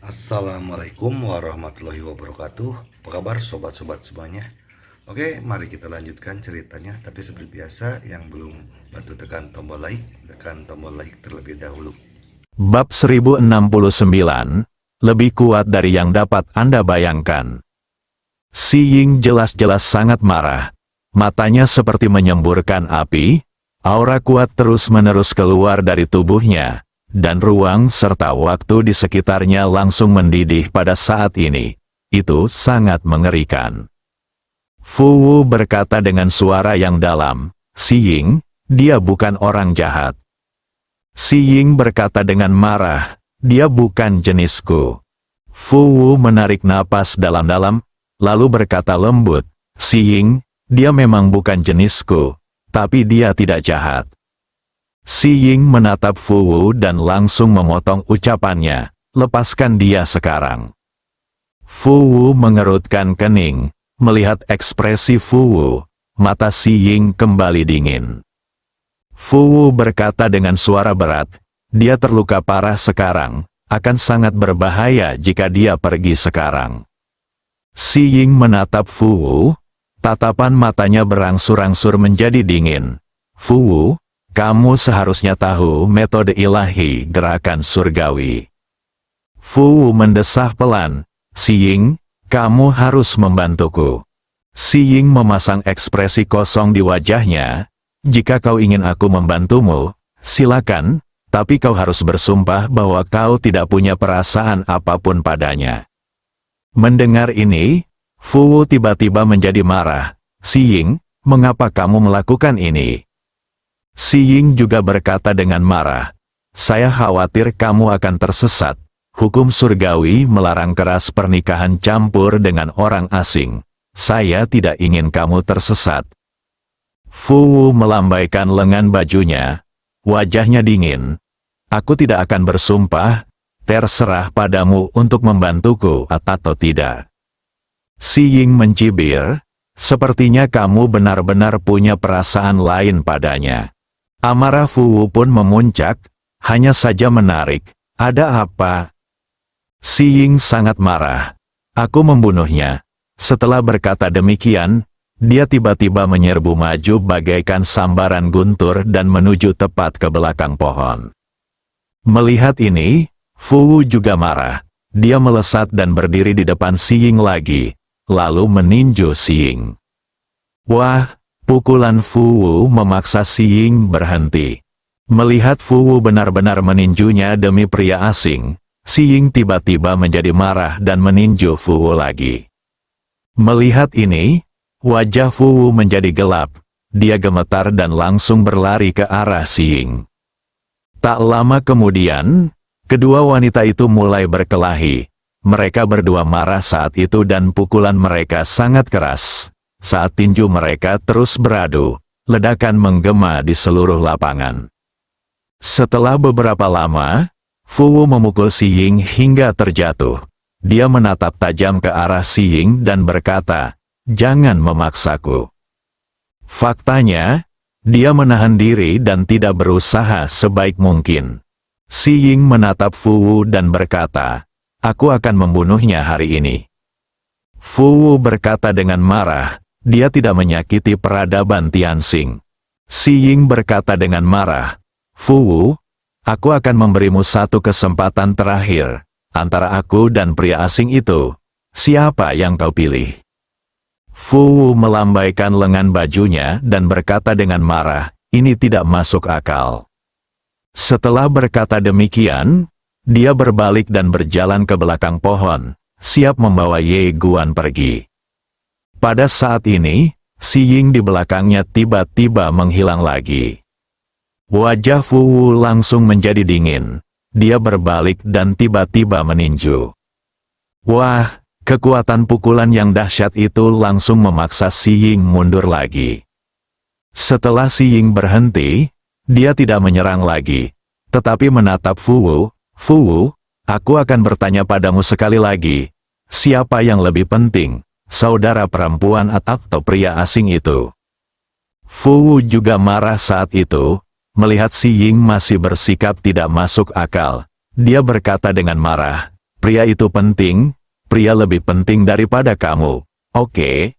Assalamualaikum warahmatollahi wabarakatuh. Apa kabar sobat-sobat semuanya? Oke, mari kita lanjutkan ceritanya. Tapi seperti biasa, yang belum bantu tekan tombol like, tekan tombol like terlebih dahulu. Bab 1069, lebih kuat dari yang dapat Anda bayangkan. Si Ying jelas-jelas sangat marah. Matanya seperti menyemburkan api, aura kuat terus-menerus keluar dari tubuhnya, dan ruang serta waktu di sekitarnya langsung mendidih pada saat ini. Itu sangat mengerikan. Fu Wu berkata dengan suara yang dalam, "Si Ying, dia bukan orang jahat." Si Ying berkata dengan marah, "Dia bukan jenisku." Fu Wu menarik napas dalam-dalam, lalu berkata lembut, "Si Ying, dia memang bukan jenisku, tapi dia tidak jahat." Si Ying menatap Fu Wu dan langsung memotong ucapannya, "Lepaskan dia sekarang." Fu Wu mengerutkan kening, melihat ekspresi Fu Wu, mata Si Ying kembali dingin. Fu Wu berkata dengan suara berat, "Dia terluka parah sekarang, akan sangat berbahaya jika dia pergi sekarang." Si Ying menatap Fu Wu, tatapan matanya berangsur-angsur menjadi dingin. "Fu Wu, kamu seharusnya tahu metode ilahi gerakan surgawi." Fu Wu mendesah pelan, "Si Ying, kamu harus membantuku." Si Ying memasang ekspresi kosong di wajahnya, "Jika kau ingin aku membantumu, silakan, tapi kau harus bersumpah bahwa kau tidak punya perasaan apapun padanya." Mendengar ini, Fu Wu tiba-tiba menjadi marah. "Si Ying, mengapa kamu melakukan ini?" Si Ying juga berkata dengan marah, "Saya khawatir kamu akan tersesat. Hukum surgawi melarang keras pernikahan campur dengan orang asing. Saya tidak ingin kamu tersesat." Fu Wu melambaikan lengan bajunya, wajahnya dingin. "Aku tidak akan bersumpah, terserah padamu untuk membantuku atau tidak." Si Ying mencibir, "Sepertinya kamu benar-benar punya perasaan lain padanya." Amarah Fu Wu pun memuncak, hanya saja menarik, "Ada apa?" Si Ying sangat marah. "Aku membunuhnya." Setelah berkata demikian, dia tiba-tiba menyerbu maju bagaikan sambaran guntur dan menuju tepat ke belakang pohon. Melihat ini, Fu Wu juga marah. Dia melesat dan berdiri di depan Si Ying lagi, lalu meninju Si Ying. Wah, pukulan Fu Wu memaksa Si Ying berhenti. Melihat Fu Wu benar-benar meninjunya demi pria asing, Si Ying tiba-tiba menjadi marah dan meninju Fu Wu lagi. Melihat ini, wajah Fu Wu menjadi gelap. Dia gemetar dan langsung berlari ke arah Si Ying. Tak lama kemudian, kedua wanita itu mulai berkelahi. Mereka berdua marah saat itu dan pukulan mereka sangat keras. Saat tinju mereka terus beradu, ledakan menggema di seluruh lapangan. Setelah beberapa lama, Fu Wu memukul Si Ying hingga terjatuh. Dia menatap tajam ke arah Si Ying dan berkata, "Jangan memaksaku." Faktanya, dia menahan diri dan tidak berusaha sebaik mungkin. Si Ying menatap Fu Wu dan berkata, "Aku akan membunuhnya hari ini." Fu Wu berkata dengan marah, dia tidak menyakiti peradaban Tianxing. Si Ying berkata dengan marah, "Fu Wu, aku akan memberimu satu kesempatan terakhir. Antara aku dan pria asing itu, siapa yang kau pilih?" Fu Wu melambaikan lengan bajunya dan berkata dengan marah, "Ini tidak masuk akal." Setelah berkata demikian, dia berbalik dan berjalan ke belakang pohon, siap membawa Ye Guan pergi. Pada saat ini, Si Ying di belakangnya tiba-tiba menghilang lagi. Wajah Fu Wu langsung menjadi dingin. Dia berbalik dan tiba-tiba meninju. Wah, kekuatan pukulan yang dahsyat itu langsung memaksa Si Ying mundur lagi. Setelah Si Ying berhenti, dia tidak menyerang lagi, tetapi menatap Fu Wu. "Fu Wu, aku akan bertanya padamu sekali lagi, siapa yang lebih penting, saudara perempuan atau pria asing itu?" Fu Wu juga marah saat itu, melihat Si Ying masih bersikap tidak masuk akal. Dia berkata dengan marah, Pria itu penting, pria lebih penting daripada kamu, oke?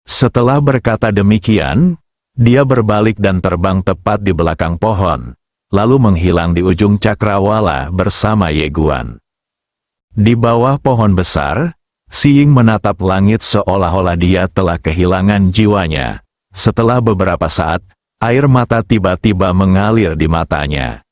Setelah berkata demikian, dia berbalik dan terbang tepat di belakang pohon, lalu menghilang di ujung cakrawala bersama Ye Guan. Di bawah pohon besar, Si Ying menatap langit seolah-olah dia telah kehilangan jiwanya. Setelah beberapa saat, air mata tiba-tiba mengalir di matanya.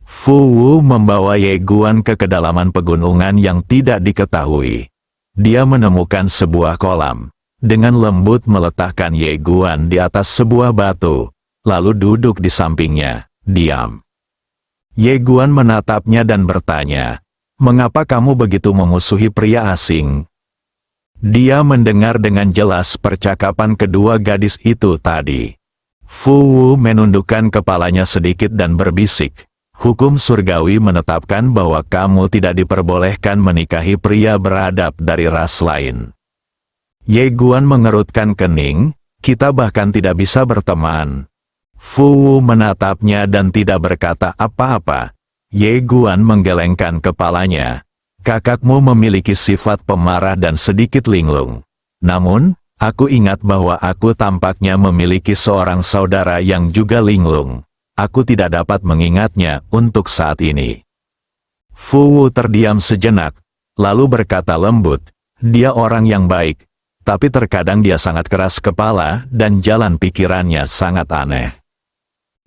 Fu Wu membawa Ye Guan ke kedalaman pegunungan yang tidak diketahui. Dia menemukan sebuah kolam. Dengan lembut meletakkan Ye Guan di atas sebuah batu, lalu duduk di sampingnya, diam. Ye Guan menatapnya dan bertanya, "Mengapa kamu begitu memusuhi pria asing?" Dia mendengar dengan jelas percakapan kedua gadis itu tadi. Fu Wu menundukkan kepalanya sedikit dan berbisik, "Hukum surgawi menetapkan bahwa kamu tidak diperbolehkan menikahi pria beradab dari ras lain." Ye Guan mengerutkan kening, "Kita bahkan tidak bisa berteman." Fu Wu menatapnya dan tidak berkata apa-apa. Ye Guan menggelengkan kepalanya. "Kakakmu memiliki sifat pemarah dan sedikit linglung. Namun, aku ingat bahwa aku tampaknya memiliki seorang saudara yang juga linglung. Aku tidak dapat mengingatnya untuk saat ini." Fu Wu terdiam sejenak, lalu berkata lembut, "Dia orang yang baik, tapi terkadang dia sangat keras kepala dan jalan pikirannya sangat aneh."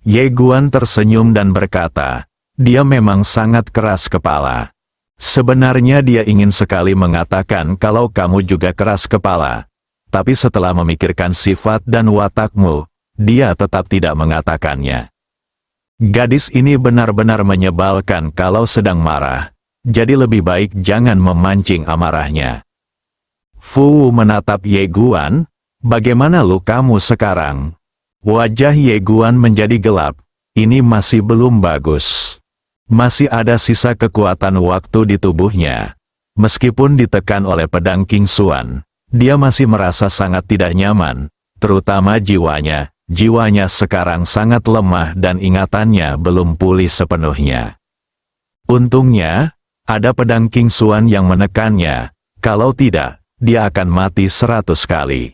Ye Guan tersenyum dan berkata, "Dia memang sangat keras kepala. Sebenarnya dia ingin sekali mengatakan kalau kamu juga keras kepala. Tapi setelah memikirkan sifat dan watakmu, dia tetap tidak mengatakannya." Gadis ini benar-benar menyebalkan kalau sedang marah. Jadi lebih baik jangan memancing amarahnya. Fu Wu menatap Ye Guan, "Bagaimana lukamu sekarang?" Wajah Ye Guan menjadi gelap. Ini masih belum bagus. Masih ada sisa kekuatan waktu di tubuhnya. Meskipun ditekan oleh pedang King Xuan, dia masih merasa sangat tidak nyaman, terutama jiwanya. Jiwanya sekarang sangat lemah dan ingatannya belum pulih sepenuhnya. Untungnya, ada pedang King Xuan yang menekannya. Kalau tidak, dia akan mati 100 kali.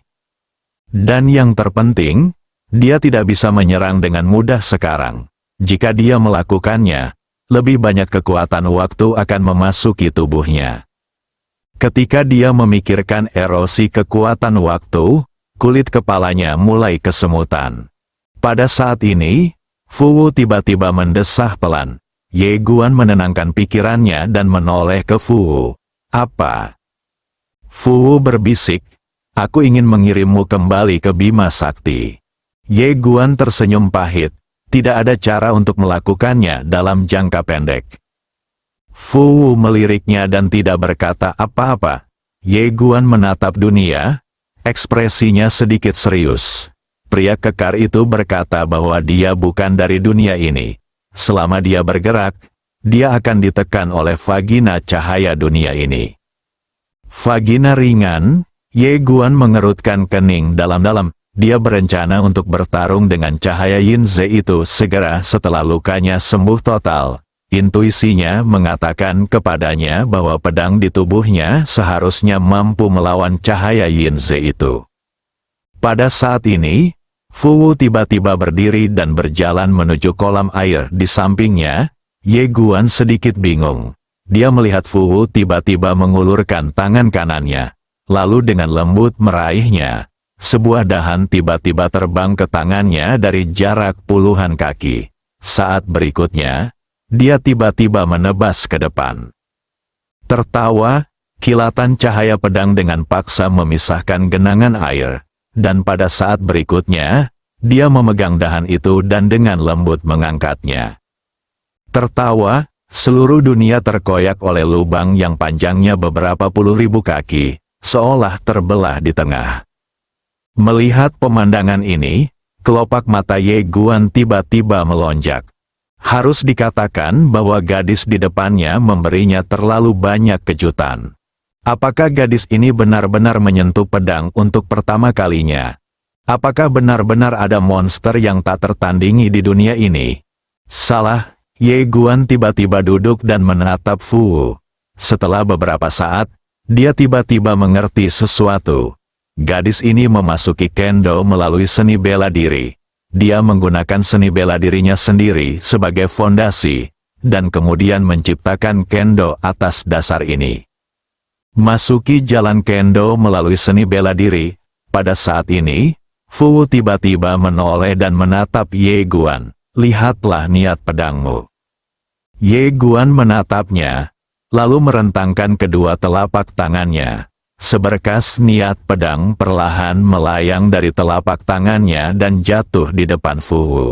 Dan yang terpenting, dia tidak bisa menyerang dengan mudah sekarang. Jika dia melakukannya, lebih banyak kekuatan waktu akan memasuki tubuhnya. Ketika dia memikirkan erosi kekuatan waktu, kulit kepalanya mulai kesemutan. Pada saat ini, Fu Wu tiba-tiba mendesah pelan. Ye Guan menenangkan pikirannya dan menoleh ke Fu Wu. "Apa?" Fu Wu berbisik, "Aku ingin mengirimmu kembali ke Bima Sakti." Ye Guan tersenyum pahit. Tidak ada cara untuk melakukannya dalam jangka pendek. Fu Wu meliriknya dan tidak berkata apa-apa. Ye Guan menatap dunia, ekspresinya sedikit serius. Pria kekar itu berkata bahwa dia bukan dari dunia ini. Selama dia bergerak, dia akan ditekan oleh vagina cahaya dunia ini. Vagina ringan, Ye Guan mengerutkan kening dalam-dalam. Dia berencana untuk bertarung dengan cahaya Yin Ze itu segera setelah lukanya sembuh total. Intuisinya mengatakan kepadanya bahwa pedang di tubuhnya seharusnya mampu melawan cahaya Yin Ze itu. Pada saat ini, Fu Wu tiba-tiba berdiri dan berjalan menuju kolam air di sampingnya. Ye Guan sedikit bingung. Dia melihat Fu Wu tiba-tiba mengulurkan tangan kanannya, lalu dengan lembut meraihnya. Sebuah dahan tiba-tiba terbang ke tangannya dari jarak puluhan kaki. Saat berikutnya, dia tiba-tiba menebas ke depan. Tertawa, kilatan cahaya pedang dengan paksa memisahkan genangan air, dan pada saat berikutnya, dia memegang dahan itu dan dengan lembut mengangkatnya. Tertawa, seluruh dunia terkoyak oleh lubang yang panjangnya beberapa puluh ribu kaki, seolah terbelah di tengah. Melihat pemandangan ini, kelopak mata Ye Guan tiba-tiba melonjak. Harus dikatakan bahwa gadis di depannya memberinya terlalu banyak kejutan. Apakah gadis ini benar-benar menyentuh pedang untuk pertama kalinya? Apakah benar-benar ada monster yang tak tertandingi di dunia ini? Salah, Ye Guan tiba-tiba duduk dan menatap Fu Wu. Setelah beberapa saat, dia tiba-tiba mengerti sesuatu. Gadis ini memasuki kendo melalui seni bela diri. Dia menggunakan seni bela dirinya sendiri sebagai fondasi, dan kemudian menciptakan kendo atas dasar ini. Masuki jalan kendo melalui seni bela diri. Pada saat ini, Fu Wu tiba-tiba menoleh dan menatap Ye Guan. Lihatlah niat pedangmu. Ye Guan menatapnya, lalu merentangkan kedua telapak tangannya. Seberkas niat pedang perlahan melayang dari telapak tangannya dan jatuh di depan Fu Wu.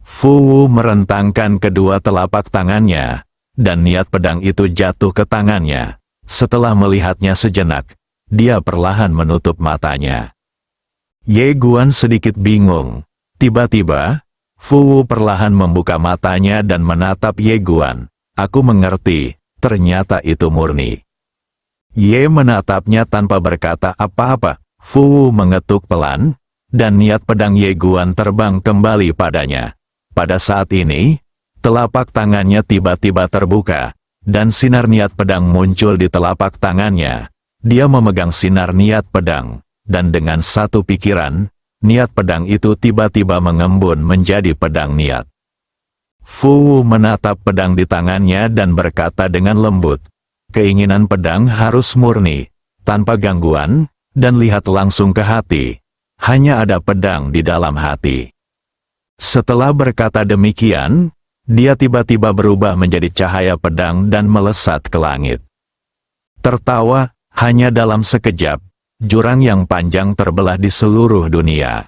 Fu Wu merentangkan kedua telapak tangannya, dan niat pedang itu jatuh ke tangannya. Setelah melihatnya sejenak, dia perlahan menutup matanya. Ye Guan sedikit bingung. Tiba-tiba, Fu Wu perlahan membuka matanya dan menatap Ye Guan. Aku mengerti, ternyata itu murni. Ye menatapnya tanpa berkata apa-apa. Fu Wu mengetuk pelan, dan niat pedang Ye Guan terbang kembali padanya. Pada saat ini, telapak tangannya tiba-tiba terbuka, dan sinar niat pedang muncul di telapak tangannya. Dia memegang sinar niat pedang, dan dengan satu pikiran, niat pedang itu tiba-tiba mengembun menjadi pedang niat. Fu Wu menatap pedang di tangannya dan berkata dengan lembut, keinginan pedang harus murni, tanpa gangguan, dan lihat langsung ke hati. Hanya ada pedang di dalam hati. Setelah berkata demikian, dia tiba-tiba berubah menjadi cahaya pedang dan melesat ke langit. Tertawa, hanya dalam sekejap, jurang yang panjang terbelah di seluruh dunia.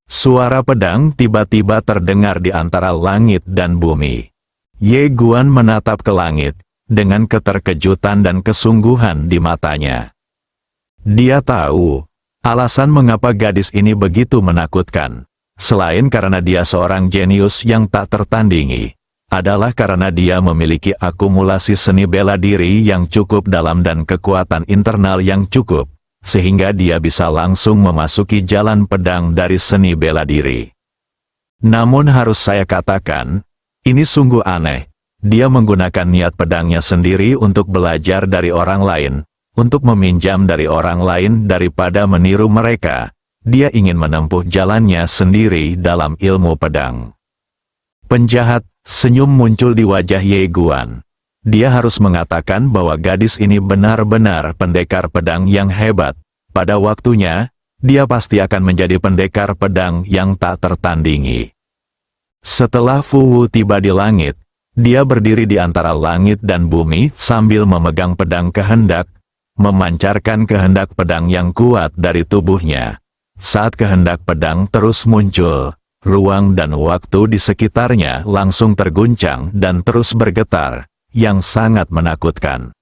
Suara pedang tiba-tiba terdengar di antara langit dan bumi. Ye Guan menatap ke langit, dengan keterkejutan dan kesungguhan di matanya. Dia tahu, alasan mengapa gadis ini begitu menakutkan, selain karena dia seorang jenius yang tak tertandingi, adalah karena dia memiliki akumulasi seni bela diri yang cukup dalam dan kekuatan internal yang cukup, sehingga dia bisa langsung memasuki jalan pedang dari seni bela diri. Namun harus saya katakan, ini sungguh aneh. Dia menggunakan niat pedangnya sendiri untuk belajar dari orang lain, untuk meminjam dari orang lain daripada meniru mereka. Dia ingin menempuh jalannya sendiri dalam ilmu pedang. Penjahat, senyum muncul di wajah Ye Guan. Dia harus mengatakan bahwa gadis ini benar-benar pendekar pedang yang hebat. Pada waktunya, dia pasti akan menjadi pendekar pedang yang tak tertandingi. Setelah Fu Wu tiba di langit, dia berdiri di antara langit dan bumi sambil memegang pedang kehendak, memancarkan kehendak pedang yang kuat dari tubuhnya. Saat kehendak pedang terus muncul, ruang dan waktu di sekitarnya langsung terguncang dan terus bergetar, yang sangat menakutkan.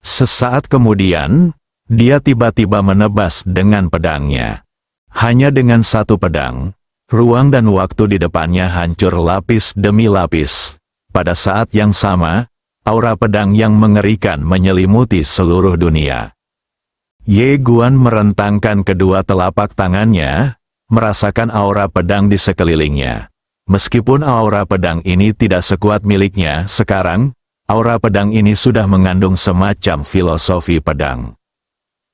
Sesaat kemudian, dia tiba-tiba menebas dengan pedangnya. Hanya dengan satu pedang, ruang dan waktu di depannya hancur lapis demi lapis. Pada saat yang sama, aura pedang yang mengerikan menyelimuti seluruh dunia. Ye Guan merentangkan kedua telapak tangannya, merasakan aura pedang di sekelilingnya. Meskipun aura pedang ini tidak sekuat miliknya sekarang, aura pedang ini sudah mengandung semacam filosofi pedang.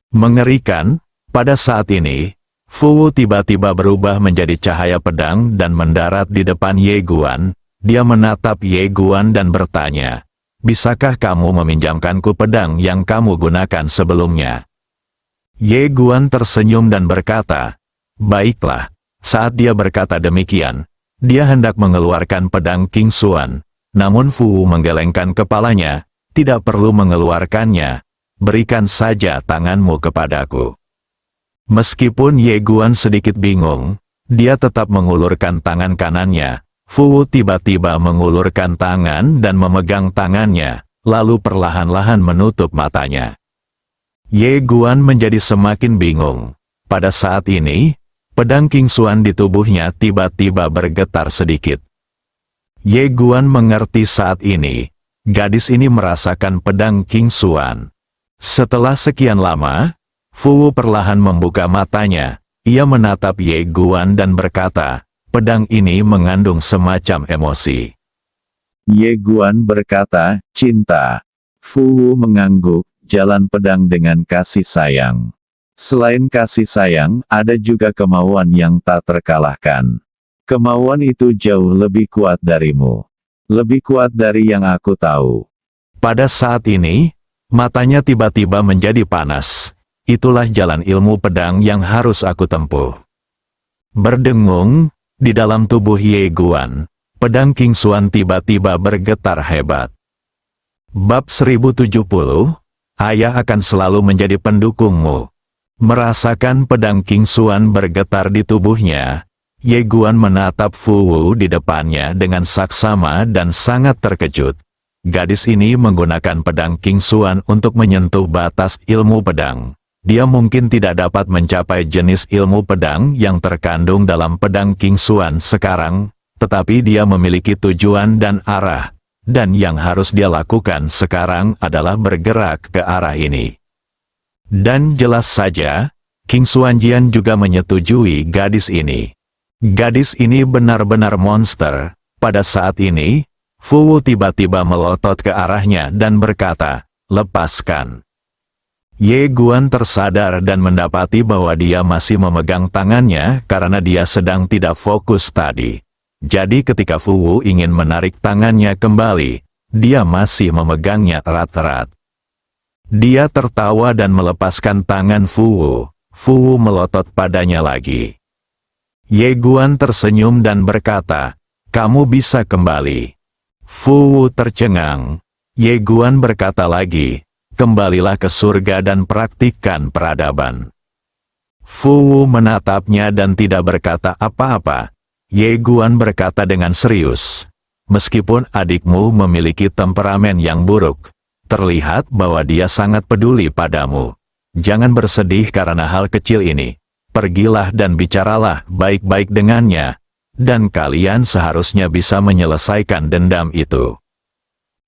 Mengerikan, pada saat ini, Fu Wu tiba-tiba berubah menjadi cahaya pedang dan mendarat di depan Ye Guan. Dia menatap Ye Guan dan bertanya, bisakah kamu meminjamkanku pedang yang kamu gunakan sebelumnya? Ye Guan tersenyum dan berkata, baiklah. Saat dia berkata demikian, dia hendak mengeluarkan pedang King Xuan, namun Fu Wu menggelengkan kepalanya, tidak perlu mengeluarkannya, berikan saja tanganmu kepadaku. Meskipun Ye Guan sedikit bingung, dia tetap mengulurkan tangan kanannya. Fu Wu tiba-tiba mengulurkan tangan dan memegang tangannya, lalu perlahan-lahan menutup matanya. Ye Guan menjadi semakin bingung. Pada saat ini, pedang King Xuan di tubuhnya tiba-tiba bergetar sedikit. Ye Guan mengerti saat ini, gadis ini merasakan pedang King Xuan. Setelah sekian lama, Fu Wu perlahan membuka matanya, ia menatap Ye Guan dan berkata, pedang ini mengandung semacam emosi. Ye Guan berkata, cinta. Fu Wu mengangguk, jalan pedang dengan kasih sayang. Selain kasih sayang, ada juga kemauan yang tak terkalahkan. Kemauan itu jauh lebih kuat darimu. Lebih kuat dari yang aku tahu. Pada saat ini, matanya tiba-tiba menjadi panas. Itulah jalan ilmu pedang yang harus aku tempuh. Berdengung, di dalam tubuh Ye Guan, pedang King Xuan tiba-tiba bergetar hebat. Bab 1070, Ayah akan selalu menjadi pendukungmu. Merasakan pedang King Xuan bergetar di tubuhnya, Ye Guan menatap Fu Wu di depannya dengan saksama dan sangat terkejut. Gadis ini menggunakan pedang King Xuan untuk menyentuh batas ilmu pedang. Dia mungkin tidak dapat mencapai jenis ilmu pedang yang terkandung dalam pedang King Xuan sekarang, tetapi dia memiliki tujuan dan arah, dan yang harus dia lakukan sekarang adalah bergerak ke arah ini. Dan jelas saja, King Xuanjian juga menyetujui gadis ini. Gadis ini benar-benar monster. Pada saat ini, Fu Wu tiba-tiba melotot ke arahnya dan berkata, "Lepaskan." Ye Guan tersadar dan mendapati bahwa dia masih memegang tangannya karena dia sedang tidak fokus tadi. Jadi ketika Fu Wu ingin menarik tangannya kembali, dia masih memegangnya erat-erat. Dia tertawa dan melepaskan tangan Fu Wu. Fu Wu melotot padanya lagi. Ye Guan tersenyum dan berkata, "Kamu bisa kembali." Fu Wu tercengang. Ye Guan berkata lagi, "Kembalilah ke surga dan praktikkan peradaban." Fu Wu menatapnya dan tidak berkata apa-apa. Ye Guan berkata dengan serius, "Meskipun adikmu memiliki temperamen yang buruk, terlihat bahwa dia sangat peduli padamu. Jangan bersedih karena hal kecil ini. Pergilah dan bicaralah baik-baik dengannya, dan kalian seharusnya bisa menyelesaikan dendam itu."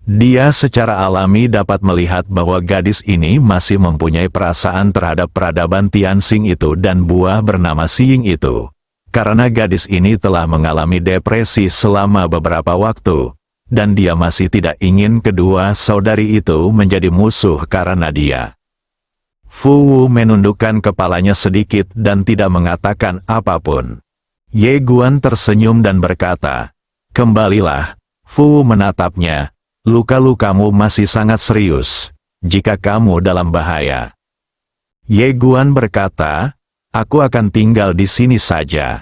Dia secara alami dapat melihat bahwa gadis ini masih mempunyai perasaan terhadap peradaban Tianxing itu dan buah bernama Xiying itu. Karena gadis ini telah mengalami depresi selama beberapa waktu, dan dia masih tidak ingin kedua saudari itu menjadi musuh karena dia. Fu Wu menundukkan kepalanya sedikit dan tidak mengatakan apapun. Ye Guan tersenyum dan berkata, "Kembalilah." Fu Wu menatapnya. "Luka-lukamu masih sangat serius. Jika kamu dalam bahaya." Ye Guan berkata, "Aku akan tinggal di sini saja."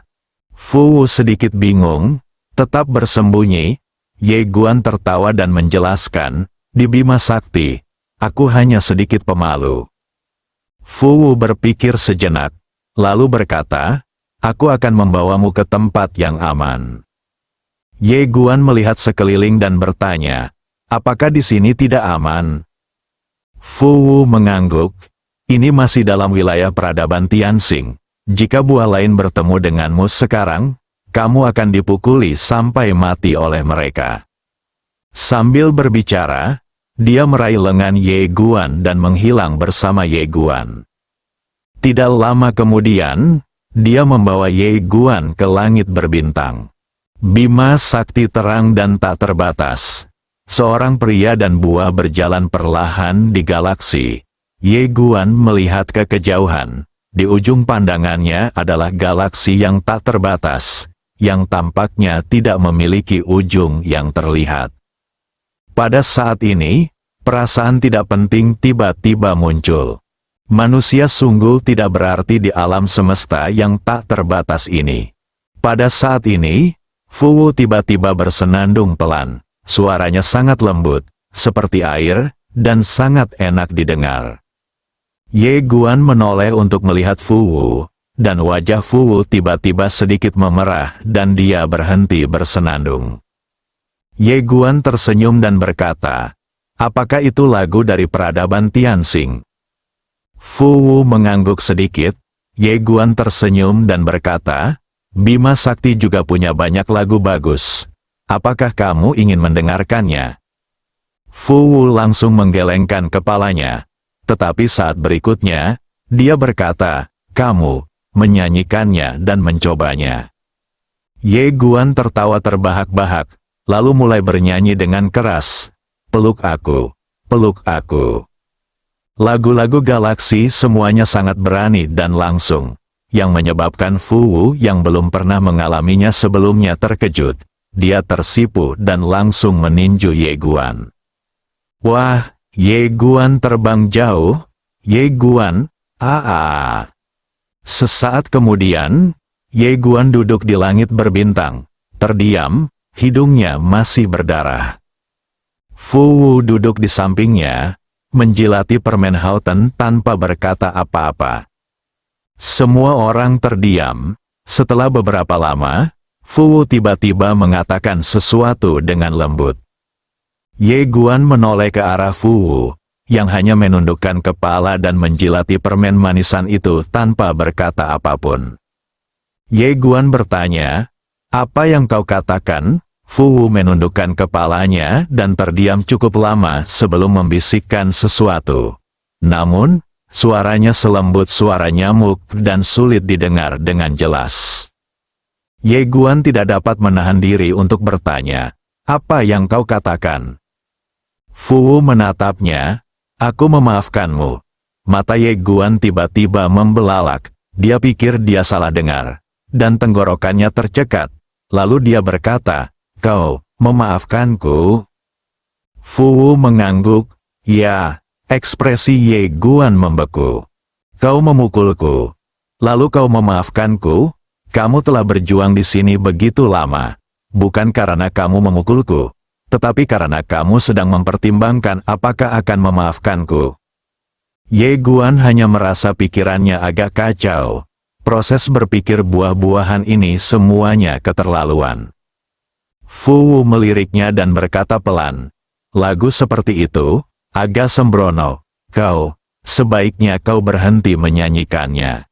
Fu Wu sedikit bingung, tetap bersembunyi. Ye Guan tertawa dan menjelaskan, "Di Bima Sakti, aku hanya sedikit pemalu." Fu Wu berpikir sejenak, lalu berkata, "Aku akan membawamu ke tempat yang aman." Ye Guan melihat sekeliling dan bertanya, "Apakah di sini tidak aman?" Fu Wu mengangguk, "Ini masih dalam wilayah peradaban Tianxing. Jika buah lain bertemu denganmu sekarang, kamu akan dipukuli sampai mati oleh mereka." Sambil berbicara, dia meraih lengan Ye Guan dan menghilang bersama Ye Guan. Tidak lama kemudian, dia membawa Ye Guan ke langit berbintang. Bima Sakti terang dan tak terbatas. Seorang pria dan buah berjalan perlahan di galaksi. Ye Guan melihat ke kejauhan. Di ujung pandangannya adalah galaksi yang tak terbatas, yang tampaknya tidak memiliki ujung yang terlihat. Pada saat ini, perasaan tidak penting tiba-tiba muncul. Manusia sungguh tidak berarti di alam semesta yang tak terbatas ini. Pada saat ini, Fu Wu tiba-tiba bersenandung pelan. Suaranya sangat lembut, seperti air, dan sangat enak didengar. Ye Guan menoleh untuk melihat Fu Wu, dan wajah Fu Wu tiba-tiba sedikit memerah dan dia berhenti bersenandung. Ye Guan tersenyum dan berkata, "Apakah itu lagu dari peradaban Tianxing?" Fu Wu mengangguk sedikit. Ye Guan tersenyum dan berkata, "Bima Sakti juga punya banyak lagu bagus. Apakah kamu ingin mendengarkannya?" Fu Wu langsung menggelengkan kepalanya. Tetapi saat berikutnya, dia berkata, "Kamu menyanyikannya dan mencobanya." Ye Guan tertawa terbahak-bahak, lalu mulai bernyanyi dengan keras. "Peluk aku, peluk aku. Lagu-lagu galaksi semuanya sangat berani dan langsung, yang menyebabkan Fu Wu yang belum pernah mengalaminya sebelumnya terkejut. Dia tersipu dan langsung meninju Ye Guan. Wah, Ye Guan terbang jauh. Ye Guan, Sesaat kemudian, Ye Guan duduk di langit berbintang, terdiam, hidungnya masih berdarah. Fu Wu duduk di sampingnya, menjilati permen Houghton tanpa berkata apa-apa. Semua orang terdiam. Setelah beberapa lama, Fu Wu tiba-tiba mengatakan sesuatu dengan lembut. Ye Guan menoleh ke arah Fu Wu, yang hanya menundukkan kepala dan menjilati permen manisan itu tanpa berkata apapun. Ye Guan bertanya, "Apa yang kau katakan?" Fu Wu menundukkan kepalanya dan terdiam cukup lama sebelum membisikkan sesuatu. Namun, suaranya selembut suara nyamuk dan sulit didengar dengan jelas. Ye Guan tidak dapat menahan diri untuk bertanya, "Apa yang kau katakan?" Fu Wu menatapnya, "Aku memaafkanmu." Mata Ye Guan tiba-tiba membelalak, dia pikir dia salah dengar, dan tenggorokannya tercekat. Lalu dia berkata, "Kau memaafkanku?" Fu Wu mengangguk, "Ya." Ekspresi Ye Guan membeku. "Kau memukulku. Lalu kau memaafkanku? Kamu telah berjuang di sini begitu lama. Bukan karena kamu memukulku, tetapi karena kamu sedang mempertimbangkan apakah akan memaafkanku." Ye Guan hanya merasa pikirannya agak kacau. Proses berpikir buah-buahan ini semuanya keterlaluan. Fu Wu meliriknya dan berkata pelan, "Lagu seperti itu, agak sembrono. Sebaiknya kau berhenti menyanyikannya."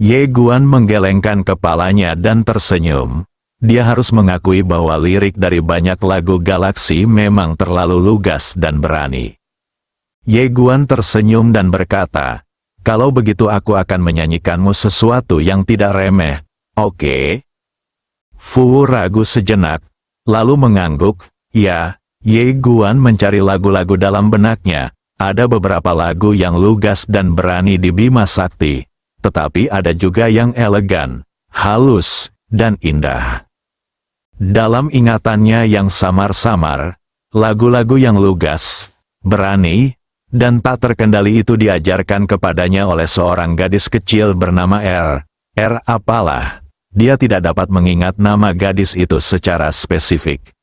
Ye Guan menggelengkan kepalanya dan tersenyum. Dia harus mengakui bahwa lirik dari banyak lagu galaksi memang terlalu lugas dan berani. Ye Guan tersenyum dan berkata, "Kalau begitu aku akan menyanyikanmu sesuatu yang tidak remeh, oke?" Fu Wu ragu sejenak, lalu mengangguk, "Ya." Ye Guan mencari lagu-lagu dalam benaknya. Ada beberapa lagu yang lugas dan berani di Bima Sakti, tetapi ada juga yang elegan, halus, dan indah. Dalam ingatannya yang samar-samar, lagu-lagu yang lugas, berani, dan tak terkendali itu diajarkan kepadanya oleh seorang gadis kecil bernama apalah. Dia tidak dapat mengingat nama gadis itu secara spesifik.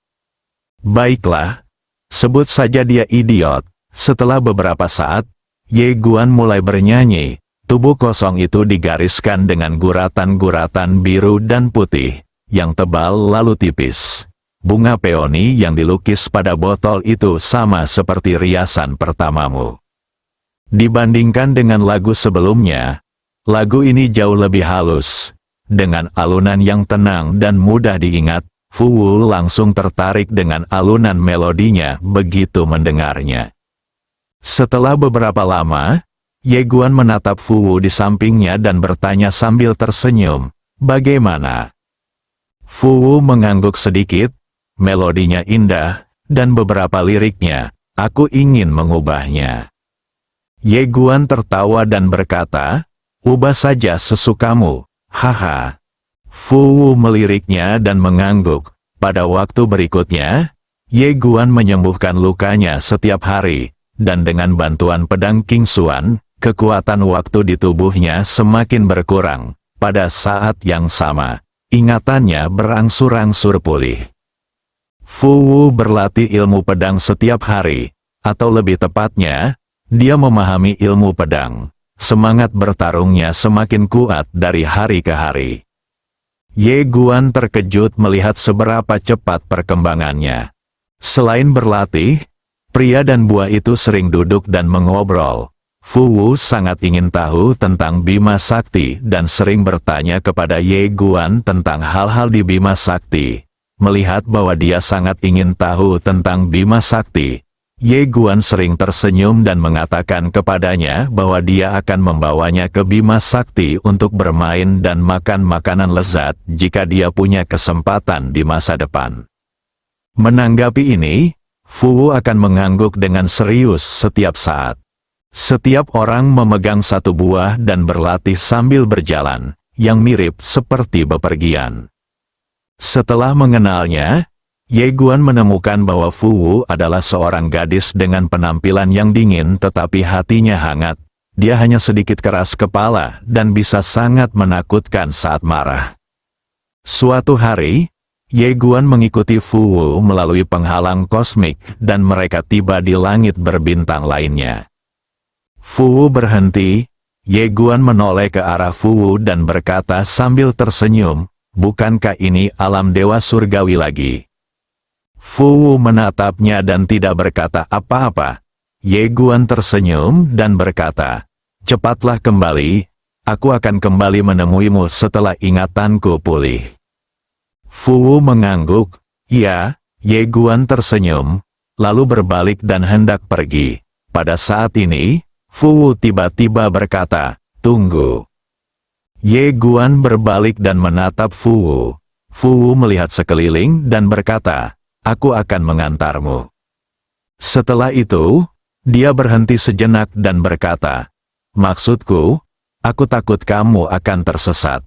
Baiklah, sebut saja dia idiot. Setelah beberapa saat, Ye Guan mulai bernyanyi. Tubuh kosong itu digariskan dengan guratan-guratan biru dan putih, yang tebal lalu tipis. Bunga peoni yang dilukis pada botol itu sama seperti riasan pertamamu. Dibandingkan dengan lagu sebelumnya, lagu ini jauh lebih halus. Dengan alunan yang tenang dan mudah diingat, Fu Wu langsung tertarik dengan alunan melodinya begitu mendengarnya. Setelah beberapa lama, Ye Guan menatap Fu Wu di sampingnya dan bertanya sambil tersenyum, "Bagaimana?" Fu Wu mengangguk sedikit, "Melodinya indah, dan beberapa liriknya, aku ingin mengubahnya." Ye Guan tertawa dan berkata, "Ubah saja sesukamu, haha." Fu Wu meliriknya dan mengangguk. Pada waktu berikutnya, Ye Guan menyembuhkan lukanya setiap hari, dan dengan bantuan pedang King Xuan, kekuatan waktu di tubuhnya semakin berkurang. Pada saat yang sama, ingatannya berangsur-angsur pulih. Fu Wu berlatih ilmu pedang setiap hari, atau lebih tepatnya, dia memahami ilmu pedang. Semangat bertarungnya semakin kuat dari hari ke hari. Ye Guan terkejut melihat seberapa cepat perkembangannya. Selain berlatih, pria dan buah itu sering duduk dan mengobrol. Fu Wu sangat ingin tahu tentang Bima Sakti dan sering bertanya kepada Ye Guan tentang hal-hal di Bima Sakti. Melihat bahwa dia sangat ingin tahu tentang Bima Sakti, Ye Guan sering tersenyum dan mengatakan kepadanya bahwa dia akan membawanya ke Bima Sakti untuk bermain dan makan makanan lezat jika dia punya kesempatan di masa depan. Menanggapi ini, Fu akan mengangguk dengan serius setiap saat. Setiap orang memegang satu buah dan berlatih sambil berjalan, yang mirip seperti bepergian. Setelah mengenalnya, Ye Guan menemukan bahwa Fu adalah seorang gadis dengan penampilan yang dingin tetapi hatinya hangat. Dia hanya sedikit keras kepala dan bisa sangat menakutkan saat marah. Suatu hari, Ye Guan mengikuti Fu melalui penghalang kosmik dan mereka tiba di langit berbintang lainnya. Fu berhenti, Ye Guan menoleh ke arah Fu dan berkata sambil tersenyum, "Bukankah ini alam dewa surgawi lagi?" Fu menatapnya dan tidak berkata apa-apa. Ye Guan tersenyum dan berkata, "Cepatlah kembali, aku akan kembali menemuimu setelah ingatanku pulih." Fu mengangguk, "Ya." Ye Guan tersenyum, lalu berbalik dan hendak pergi. Pada saat ini, Fu tiba-tiba berkata, "Tunggu." Ye Guan berbalik dan menatap Fu. Fu melihat sekeliling dan berkata, "Aku akan mengantarmu." Setelah itu, dia berhenti sejenak dan berkata, "Maksudku, aku takut kamu akan tersesat."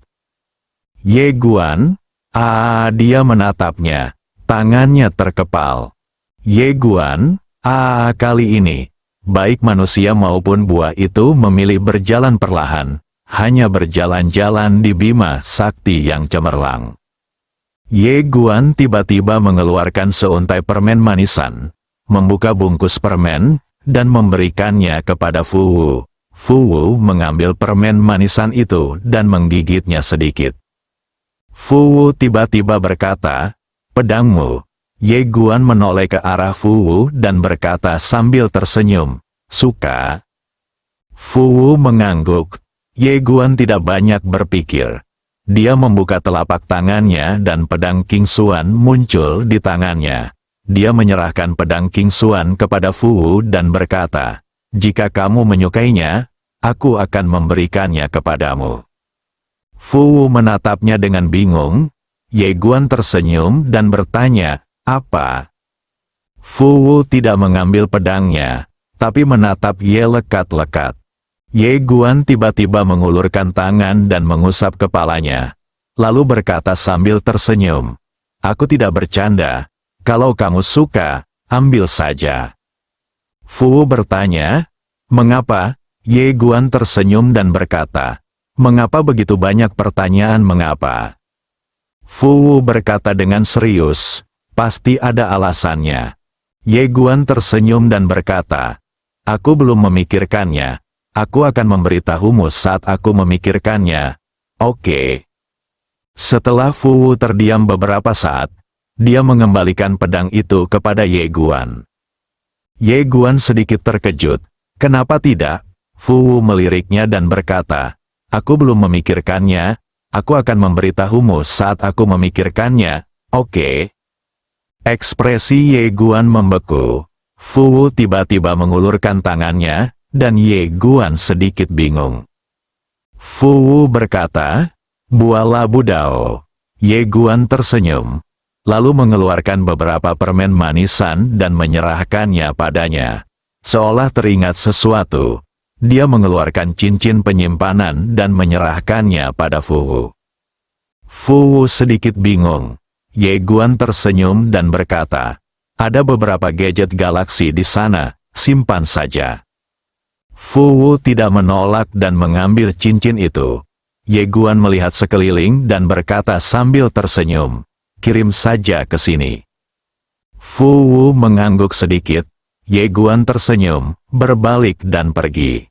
Ye Guan, dia menatapnya. Tangannya terkepal. Ye Guan, kali ini, baik manusia maupun buah itu memilih berjalan perlahan, hanya berjalan-jalan di bima sakti yang cemerlang. Ye Guan tiba-tiba mengeluarkan seuntai permen manisan, membuka bungkus permen, dan memberikannya kepada Fu. Fu mengambil permen manisan itu dan menggigitnya sedikit. Fu tiba-tiba berkata, "Pedangmu." Ye Guan menoleh ke arah Fu dan berkata sambil tersenyum, "Suka?" Fu mengangguk. Ye Guan tidak banyak berpikir. Dia membuka telapak tangannya dan pedang King Xuan muncul di tangannya. Dia menyerahkan pedang King Xuan kepada Fu dan berkata, "Jika kamu menyukainya, aku akan memberikannya kepadamu." Fu menatapnya dengan bingung. Ye Guan tersenyum dan bertanya, "Apa?" Fu tidak mengambil pedangnya, tapi menatap Ye lekat-lekat. Ye Guan tiba-tiba mengulurkan tangan dan mengusap kepalanya, lalu berkata sambil tersenyum, "Aku tidak bercanda. Kalau kamu suka, ambil saja." Fu bertanya, "Mengapa?" Ye Guan tersenyum dan berkata, "Mengapa begitu banyak pertanyaan mengapa?" Fu berkata dengan serius, "Pasti ada alasannya." Ye Guan tersenyum dan berkata, "Aku belum memikirkannya. Aku akan memberitahumu saat aku memikirkannya." "Oke." Setelah Fu terdiam beberapa saat, dia mengembalikan pedang itu kepada Ye Guan. Ye Guan sedikit terkejut. "Kenapa tidak?" Fu meliriknya dan berkata, "Aku belum memikirkannya. Aku akan memberitahumu saat aku memikirkannya." "Oke." Ekspresi Ye Guan membeku. Fu tiba-tiba mengulurkan tangannya, dan Ye Guan sedikit bingung. Fu berkata, "Buah labu dao." Ye Guan tersenyum, lalu mengeluarkan beberapa permen manisan dan menyerahkannya padanya. Seolah teringat sesuatu, dia mengeluarkan cincin penyimpanan dan menyerahkannya pada Fu. Fu sedikit bingung. Ye Guan tersenyum dan berkata, "Ada beberapa gadget galaksi di sana, simpan saja." Fu tidak menolak dan mengambil cincin itu. Ye Guan melihat sekeliling dan berkata sambil tersenyum, "Kirim saja ke sini." Fu mengangguk sedikit. Ye Guan tersenyum, berbalik dan pergi.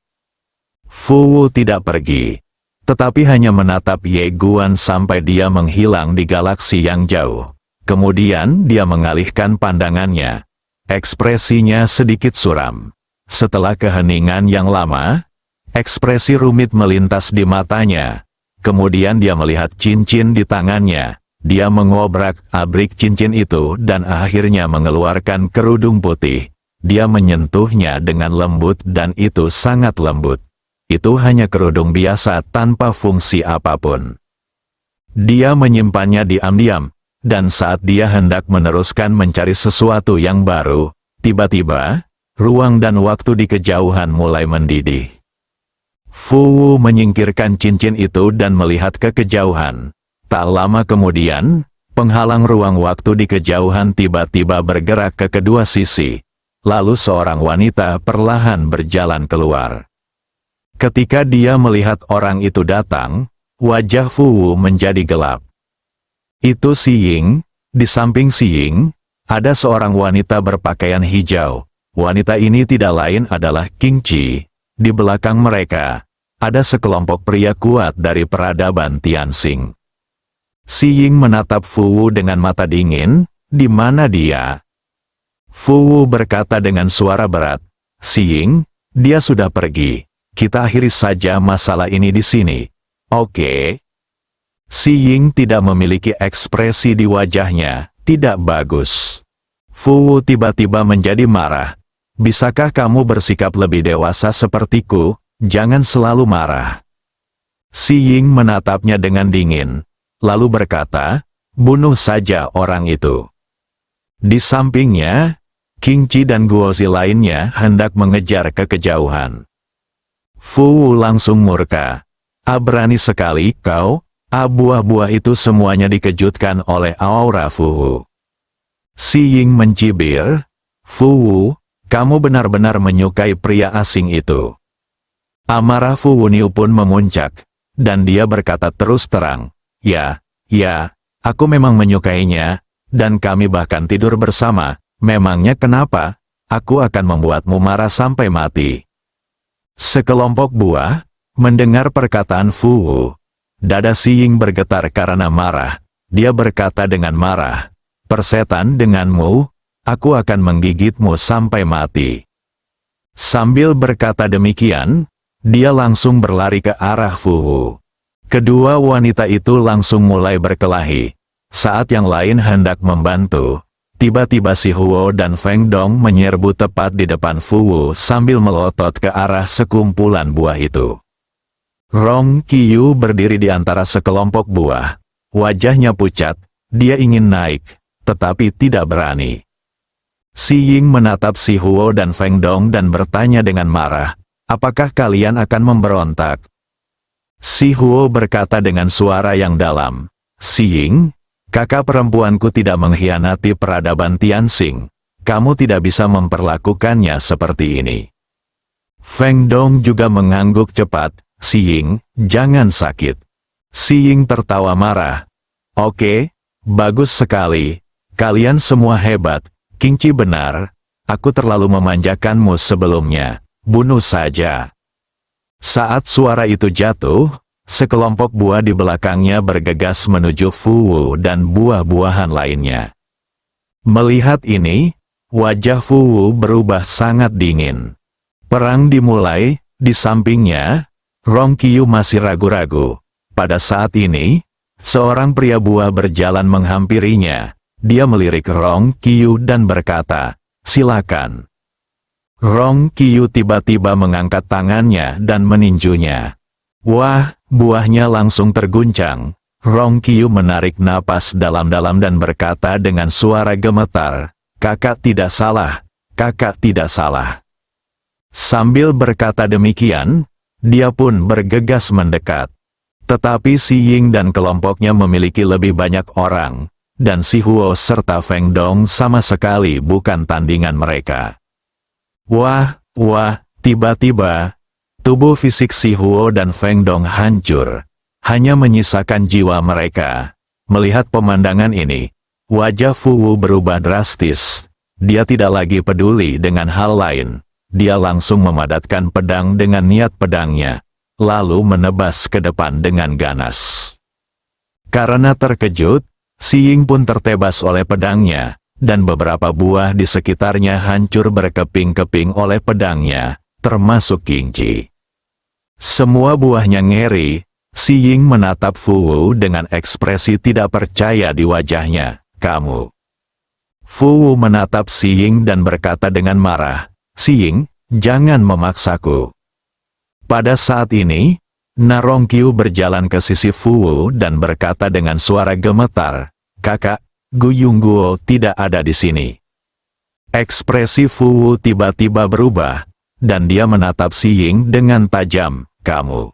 Fu tidak pergi, tetapi hanya menatap Ye Guan sampai dia menghilang di galaksi yang jauh. Kemudian dia mengalihkan pandangannya. Ekspresinya sedikit suram. Setelah keheningan yang lama, ekspresi rumit melintas di matanya. Kemudian dia melihat cincin di tangannya. Dia mengobrak-abrik cincin itu dan akhirnya mengeluarkan kerudung putih. Dia menyentuhnya dengan lembut dan itu sangat lembut. Itu hanya kerudung biasa tanpa fungsi apapun. Dia menyimpannya diam-diam, dan saat dia hendak meneruskan mencari sesuatu yang baru, Tiba-tiba, ruang dan waktu di kejauhan mulai mendidih. Fu Wu menyingkirkan cincin itu dan melihat ke kejauhan. Tak lama kemudian, penghalang ruang waktu di kejauhan tiba-tiba bergerak ke kedua sisi. Lalu seorang wanita perlahan berjalan keluar. Ketika dia melihat orang itu datang, wajah Fu Wu menjadi gelap. Itu Si Ying. Di samping Si Ying, ada seorang wanita berpakaian hijau. Wanita ini tidak lain adalah Qing Ji. Di belakang mereka, ada sekelompok pria kuat dari peradaban Tianxing. Si Ying menatap Fu Wu dengan mata dingin. Di mana dia? Fu Wu berkata dengan suara berat, Si Ying, dia sudah pergi. Kita akhiri saja masalah ini di sini. Oke. Si Ying tidak memiliki ekspresi di wajahnya, tidak bagus. Fu Wu tiba-tiba menjadi marah. Bisakah kamu bersikap lebih dewasa sepertiku? Jangan selalu marah. Si Ying menatapnya dengan dingin, lalu berkata, bunuh saja orang itu. Di sampingnya, Qing Ji dan Guozi lainnya hendak mengejar ke kejauhan. Fu Wu langsung murka. Berani sekali kau. Buah-buah itu semuanya dikejutkan oleh aura Fu Wu. Si Ying mencibir, Fu Wu, kamu benar-benar menyukai pria asing itu. Amarah Fu Wu pun memuncak, dan dia berkata terus terang, ya, aku memang menyukainya, dan kami bahkan tidur bersama, memangnya kenapa? Aku akan membuatmu marah sampai mati. Sekelompok buah, mendengar perkataan Fu Wu, dada Si Ying bergetar karena marah. Dia berkata dengan marah, persetan denganmu, aku akan menggigitmu sampai mati. Sambil berkata demikian, dia langsung berlari ke arah Fu Wu. Kedua wanita itu langsung mulai berkelahi. Saat yang lain hendak membantu, tiba-tiba Si Huo dan Feng Dong menyerbu tepat di depan Fu Wu sambil melotot ke arah sekumpulan buah itu. Rong Qiyu berdiri di antara sekelompok buah. Wajahnya pucat, dia ingin naik, tetapi tidak berani. Si Ying menatap Si Huo dan Feng Dong dan bertanya dengan marah, apakah kalian akan memberontak? Si Huo berkata dengan suara yang dalam, Si Ying, kakak perempuanku tidak mengkhianati peradaban Tianxing. Kamu tidak bisa memperlakukannya seperti ini. Feng Dong juga mengangguk cepat, Si Ying, jangan sakit. Si Ying tertawa marah. Oke, bagus sekali. Kalian semua hebat. Qing Ji benar. Aku terlalu memanjakanmu sebelumnya. Bunuh saja. Saat suara itu jatuh, sekelompok buah di belakangnya bergegas menuju Fu Wu dan buah-buahan lainnya. Melihat ini, wajah Fu Wu berubah sangat dingin. Perang dimulai, di sampingnya, Rong Qiyu masih ragu-ragu. Pada saat ini, seorang pria buah berjalan menghampirinya. Dia melirik Rong Qiyu dan berkata, silakan. Rong Qiyu tiba-tiba mengangkat tangannya dan meninjunya. Wah, buahnya langsung terguncang. Rong Qiyu menarik napas dalam-dalam dan berkata dengan suara gemetar, kakak tidak salah, kakak tidak salah. Sambil berkata demikian, dia pun bergegas mendekat. Tetapi Si Ying dan kelompoknya memiliki lebih banyak orang, dan Si Huo serta Feng Dong sama sekali bukan tandingan mereka. Wah, tiba-tiba, tubuh fisik Si Huo dan Feng Dong hancur, hanya menyisakan jiwa mereka. Melihat pemandangan ini, wajah Fu Wu berubah drastis. Dia tidak lagi peduli dengan hal lain. Dia langsung memadatkan pedang dengan niat pedangnya, lalu menebas ke depan dengan ganas. Karena terkejut, Si Ying pun tertebas oleh pedangnya, dan beberapa buah di sekitarnya hancur berkeping-keping oleh pedangnya, termasuk Qing Ji. Semua buahnya ngeri. Si Ying menatap Fu Wu dengan ekspresi tidak percaya di wajahnya. Kamu. Fu Wu menatap Si Ying dan berkata dengan marah, Si Ying, jangan memaksaku. Pada saat ini, Rong Qiyu berjalan ke sisi Fu Wu dan berkata dengan suara gemetar, kakak, Gu Yongguo tidak ada di sini. Ekspresi Fu Wu tiba-tiba berubah, dan dia menatap Si Ying dengan tajam. Kamu.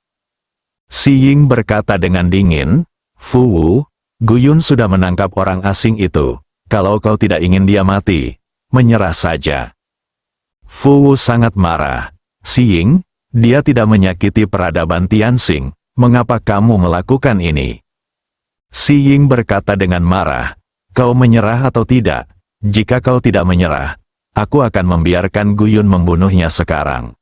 Si Ying berkata dengan dingin, Fu Wu, Guyun sudah menangkap orang asing itu. Kalau kau tidak ingin dia mati, menyerah saja. Fu Wu sangat marah. Si Ying, dia tidak menyakiti peradaban Tianxing. Mengapa kamu melakukan ini? Si Ying berkata dengan marah, kau menyerah atau tidak? Jika kau tidak menyerah, aku akan membiarkan Guyun membunuhnya sekarang.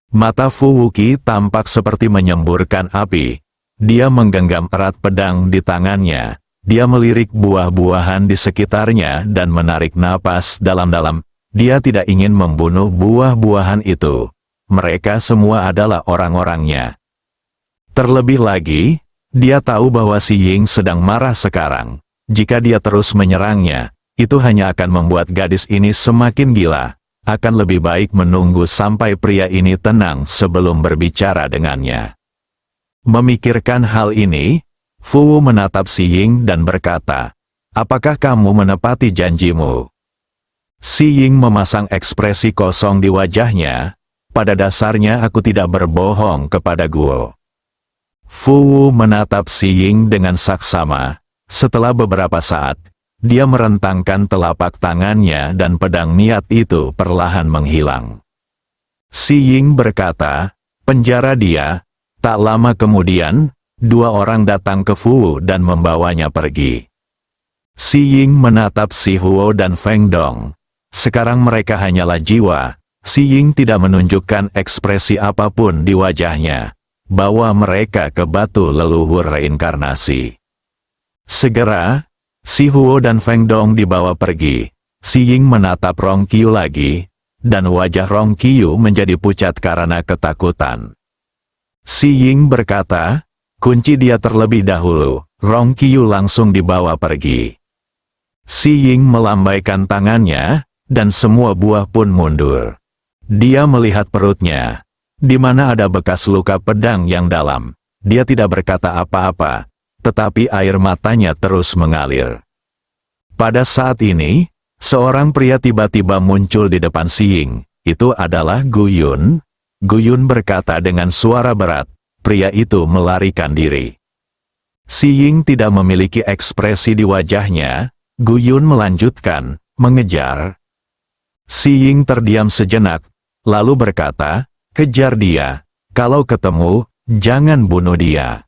Mata Fu Wuqi tampak seperti menyemburkan api. Dia menggenggam erat pedang di tangannya. Dia melirik buah-buahan di sekitarnya dan menarik napas dalam-dalam. Dia tidak ingin membunuh buah-buahan itu. Mereka semua adalah orang-orangnya. Terlebih lagi, dia tahu bahwa Si Ying sedang marah sekarang. Jika dia terus menyerangnya, itu hanya akan membuat gadis ini semakin gila. Akan lebih baik menunggu sampai pria ini tenang sebelum berbicara dengannya. Memikirkan hal ini, Fu Wu menatap Si Ying dan berkata, apakah kamu menepati janjimu? Si Ying memasang ekspresi kosong di wajahnya. Pada dasarnya aku tidak berbohong kepada Guo. Fu Wu menatap Si Ying dengan saksama. Setelah beberapa saat, dia merentangkan telapak tangannya dan pedang niat itu perlahan menghilang. Si Ying berkata, penjara dia. Tak lama kemudian, dua orang datang ke Fu Wu dan membawanya pergi. Si Ying menatap Si Huo dan Feng Dong. Sekarang mereka hanyalah jiwa. Si Ying tidak menunjukkan ekspresi apapun di wajahnya. Bawa mereka ke batu leluhur reinkarnasi. Segera, Si Huo dan Feng Dong dibawa pergi. Si Ying menatap Rong Qiu lagi, dan wajah Rong Qiu menjadi pucat karena ketakutan. Si Ying berkata, kunci dia terlebih dahulu. Rong Qiu langsung dibawa pergi. Si Ying melambaikan tangannya, dan semua buah pun mundur. Dia melihat perutnya, di mana ada bekas luka pedang yang dalam. Dia tidak berkata apa-apa, tetapi air matanya terus mengalir. Pada saat ini, seorang pria tiba-tiba muncul di depan Si Ying. Itu adalah Guyun. Guyun berkata dengan suara berat, pria itu melarikan diri. Si Ying tidak memiliki ekspresi di wajahnya. Guyun melanjutkan, mengejar. Si Ying terdiam sejenak, lalu berkata, kejar dia. Kalau ketemu, jangan bunuh dia.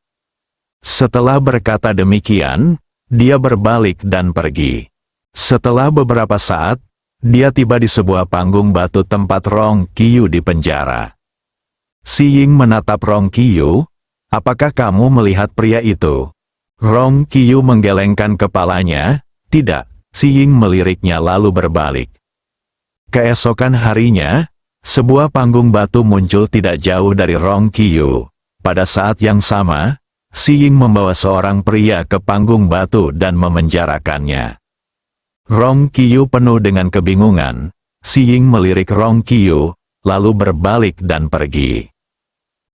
Setelah berkata demikian, dia berbalik dan pergi. Setelah beberapa saat, dia tiba di sebuah panggung batu tempat Rong Qiu di penjara. Si Ying menatap Rong Qiu, apakah kamu melihat pria itu? Rong Qiu menggelengkan kepalanya, tidak. Si Ying meliriknya lalu berbalik. Keesokan harinya, sebuah panggung batu muncul tidak jauh dari Rong Qiu. Pada saat yang sama, Si Ying membawa seorang pria ke panggung batu dan memenjarakannya. Rong Qiu penuh dengan kebingungan. Si Ying melirik Rong Qiu, lalu berbalik dan pergi.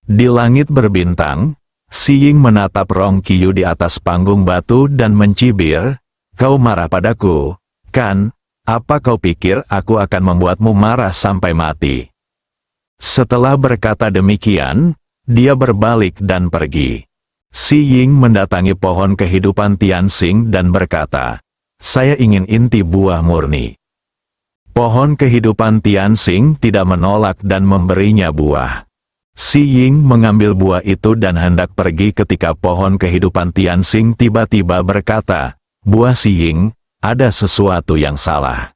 Di langit berbintang, Si Ying menatap Rong Qiu di atas panggung batu dan mencibir, kau marah padaku, kan? Apa kau pikir aku akan membuatmu marah sampai mati? Setelah berkata demikian, dia berbalik dan pergi. Si Ying mendatangi pohon kehidupan Tianxing dan berkata, saya ingin inti buah murni. Pohon kehidupan Tianxing tidak menolak dan memberinya buah. Si Ying mengambil buah itu dan hendak pergi ketika pohon kehidupan Tianxing tiba-tiba berkata, buah Si Ying, ada sesuatu yang salah.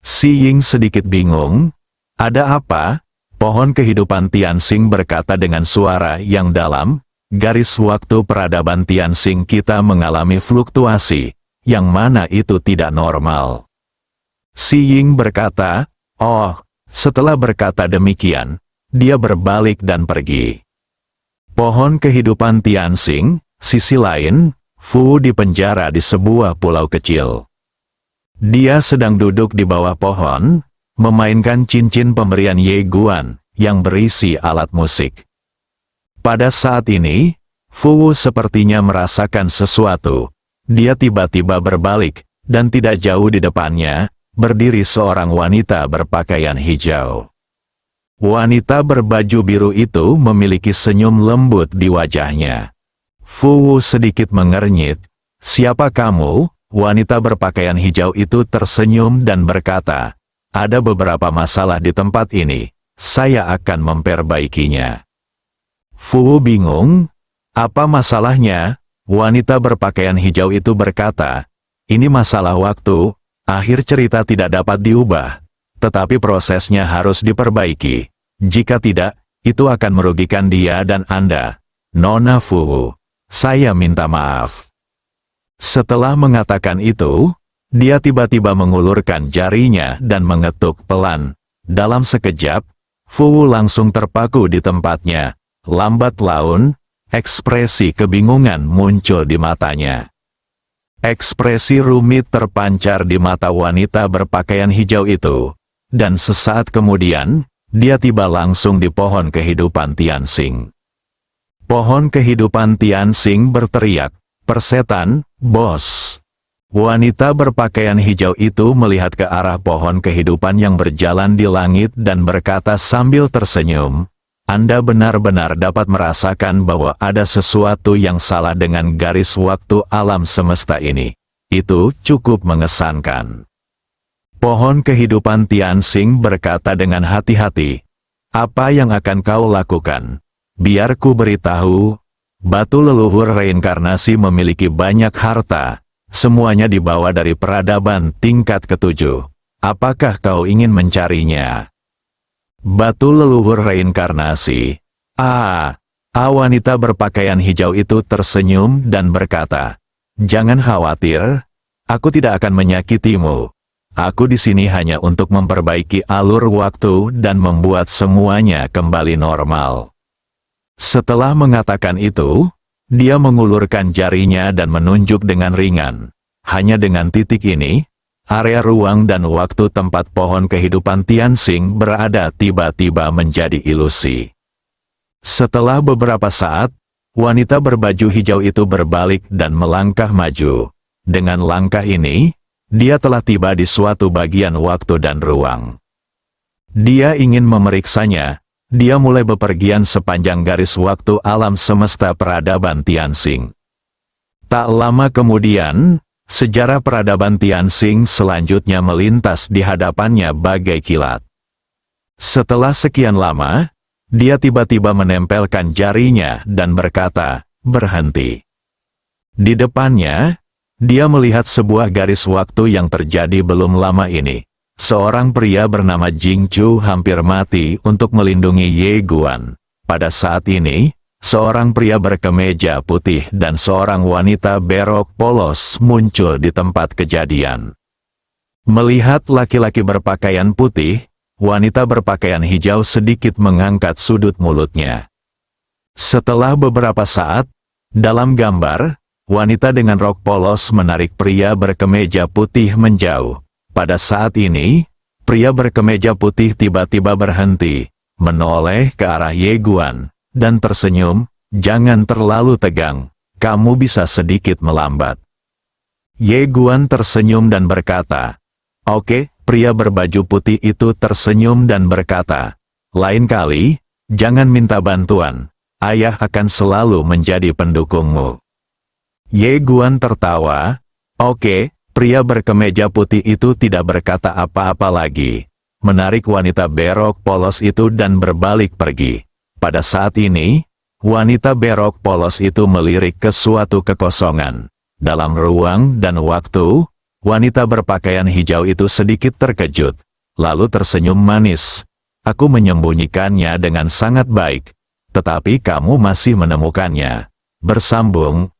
Si Ying sedikit bingung, ada apa? Pohon kehidupan Tianxing berkata dengan suara yang dalam, garis waktu peradaban Tianxing kita mengalami fluktuasi, yang mana itu tidak normal. Si Ying berkata, oh, setelah berkata demikian, dia berbalik dan pergi. Pohon kehidupan Tianxing, sisi lain, Fu dipenjara di sebuah pulau kecil. Dia sedang duduk di bawah pohon, memainkan cincin pemberian Ye Guan, yang berisi alat musik. Pada saat ini, Fu sepertinya merasakan sesuatu. Dia tiba-tiba berbalik, dan tidak jauh di depannya, berdiri seorang wanita berpakaian hijau. Wanita berbaju biru itu memiliki senyum lembut di wajahnya. Fu Wu sedikit mengernyit. "Siapa kamu?" Wanita berpakaian hijau itu tersenyum dan berkata, "Ada beberapa masalah di tempat ini. Saya akan memperbaikinya." Fu Wu bingung. "Apa masalahnya?" Wanita berpakaian hijau itu berkata, "Ini masalah waktu. Akhir cerita tidak dapat diubah. Tetapi prosesnya harus diperbaiki. Jika tidak, itu akan merugikan dia dan Anda. Nona Fu Wu. Saya minta maaf." Setelah mengatakan itu, dia tiba-tiba mengulurkan jarinya dan mengetuk pelan. Dalam sekejap, Fu Wu langsung terpaku di tempatnya. Lambat laun, ekspresi kebingungan muncul di matanya. Ekspresi rumit terpancar di mata wanita berpakaian hijau itu. Dan sesaat kemudian, dia tiba langsung di pohon kehidupan Tianxing. Pohon kehidupan Tianxing berteriak, "Persetan, bos!" Wanita berpakaian hijau itu melihat ke arah pohon kehidupan yang berjalan di langit dan berkata sambil tersenyum, "Anda benar-benar dapat merasakan bahwa ada sesuatu yang salah dengan garis waktu alam semesta ini. Itu cukup mengesankan." Pohon kehidupan Tianxing berkata dengan hati-hati, "Apa yang akan kau lakukan? Biar ku beritahu, batu leluhur reinkarnasi memiliki banyak harta, semuanya dibawa dari peradaban tingkat ke-7. Apakah kau ingin mencarinya?" Batu leluhur reinkarnasi. Wanita berpakaian hijau itu tersenyum dan berkata, "Jangan khawatir, aku tidak akan menyakitimu. Aku di sini hanya untuk memperbaiki alur waktu dan membuat semuanya kembali normal." Setelah mengatakan itu, dia mengulurkan jarinya dan menunjuk dengan ringan. Hanya dengan titik ini, area ruang dan waktu tempat pohon kehidupan Tianxing berada tiba-tiba menjadi ilusi. Setelah beberapa saat, wanita berbaju hijau itu berbalik dan melangkah maju. Dengan langkah ini, dia telah tiba di suatu bagian waktu dan ruang. Dia ingin memeriksanya. Dia mulai bepergian sepanjang garis waktu alam semesta peradaban Tianxing. Tak lama kemudian, sejarah peradaban Tianxing selanjutnya melintas di hadapannya bagai kilat. Setelah sekian lama, dia tiba-tiba menempelkan jarinya dan berkata, "Berhenti." Di depannya, dia melihat sebuah garis waktu yang terjadi belum lama ini. Seorang pria bernama Jing Chu hampir mati untuk melindungi Ye Guan. Pada saat ini, seorang pria berkemeja putih dan seorang wanita berok polos muncul di tempat kejadian. Melihat laki-laki berpakaian putih, wanita berpakaian hijau sedikit mengangkat sudut mulutnya. Setelah beberapa saat, dalam gambar, wanita dengan rok polos menarik pria berkemeja putih menjauh. Pada saat ini, pria berkemeja putih tiba-tiba berhenti, menoleh ke arah Ye Guan, dan tersenyum, "Jangan terlalu tegang, kamu bisa sedikit melambat." Ye Guan tersenyum dan berkata, "Oke." Pria berbaju putih itu tersenyum dan berkata, "Lain kali, jangan minta bantuan, ayah akan selalu menjadi pendukungmu." Ye Guan tertawa, "Oke." Pria berkemeja putih itu tidak berkata apa-apa lagi, menarik wanita berok polos itu dan berbalik pergi. Pada saat ini, wanita berok polos itu melirik ke suatu kekosongan. Dalam ruang dan waktu, wanita berpakaian hijau itu sedikit terkejut, lalu tersenyum manis. "Aku menyembunyikannya dengan sangat baik, tetapi kamu masih menemukannya." Bersambung,